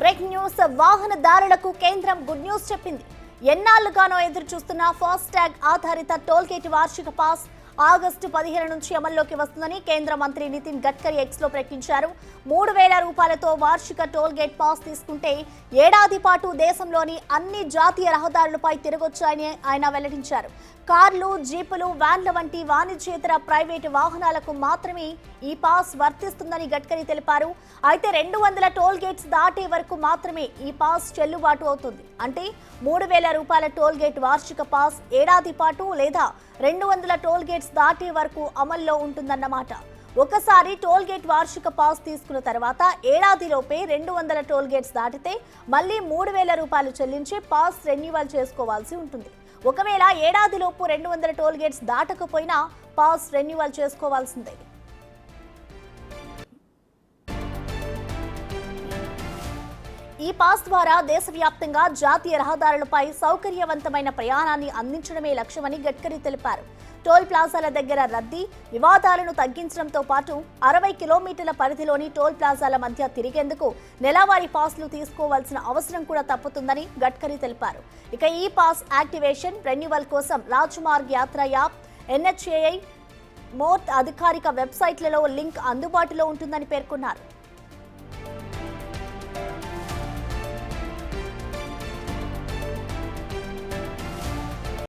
Breaking news. వాహనదారులకు కేంద్రం good news చెప్పింది. ఎన్నాళ్లుగానో ఎదురు చూస్తున్న ఫాస్టాగ్ ఆధారిత టోల్ గేట్ వార్షిక పాస్ ఆగస్టు 15 నుంచి అమల్లోకి వస్తుందని కేంద్ర మంత్రి నితిన్ గడ్కరీ ఎక్స్ లో ప్రకటించారు. 3000 రూపాయలతో వార్షిక టోల్ గేట్ పాస్ తీసుకుంటే ఏడాది పాటు దేశంలోని అన్ని జాతీయ రహదారులపై తిరగొచ్చాయని ఆయన వెల్లడించారు. కార్లు, జీపులు, వ్యాన్ల వంటి వాణిజ్యేతర ప్రైవేటు వాహనాలకు మాత్రమే ఈ పాస్ వర్తిస్తుందని గడ్కరీ తెలిపారు. అయితే 200 టోల్ గేట్స్ దాటే వరకు మాత్రమే ఈ పాస్ చెల్లుబాటు అవుతుంది. అంటే 3000 రూపాయల టోల్ గేట్ వార్షిక పాస్ ఏడాది పాటు లేదా 200 టోల్ గేట్స్ దాటే వరకు అమల్లో ఉంటుందన్నమాట. ఒకసారి టోల్ గేట్ వార్షిక పాస్ తీసుకున్న తర్వాత ఏడాదిలోపే 200 టోల్ గేట్స్ దాటితే మళ్ళీ 3000 రూపాయలు చెల్లించి పాస్ రెన్యువల్ చేసుకోవాల్సి ఉంటుంది. ఒకవేళ ఏడాదిలోపు 200 టోల్ గేట్స్ దాటకపోయినా పాస్ రెన్యువల్ చేసుకోవాల్సిందే. ఈ పాస్ ద్వారా దేశవ్యాప్తంగా జాతీయ రహదారులపై సౌకర్యవంతమైన ప్రయాణాన్ని అందించడమే లక్ష్యమని గడ్కరీ తెలిపారు. టోల్ ప్లాజాల దగ్గర రద్దీ, వివాదాలను తగ్గించడంతో పాటు 60 కిలోమీటర్ల పరిధిలోని టోల్ ప్లాజాల మధ్య తిరిగేందుకు నెలవారీ పాస్లు తీసుకోవాల్సిన అవసరం కూడా తప్పుతుందని గడ్కరీ తెలిపారు. ఇక ఈ పాస్ యాక్టివేషన్, రెన్యువల్ కోసం రాజ్మార్గ్ యాత్ర యాప్, NHAI మోర్ట్ అధికారిక వెబ్సైట్లలో లింక్ అందుబాటులో ఉంటుందని పేర్కొన్నారు.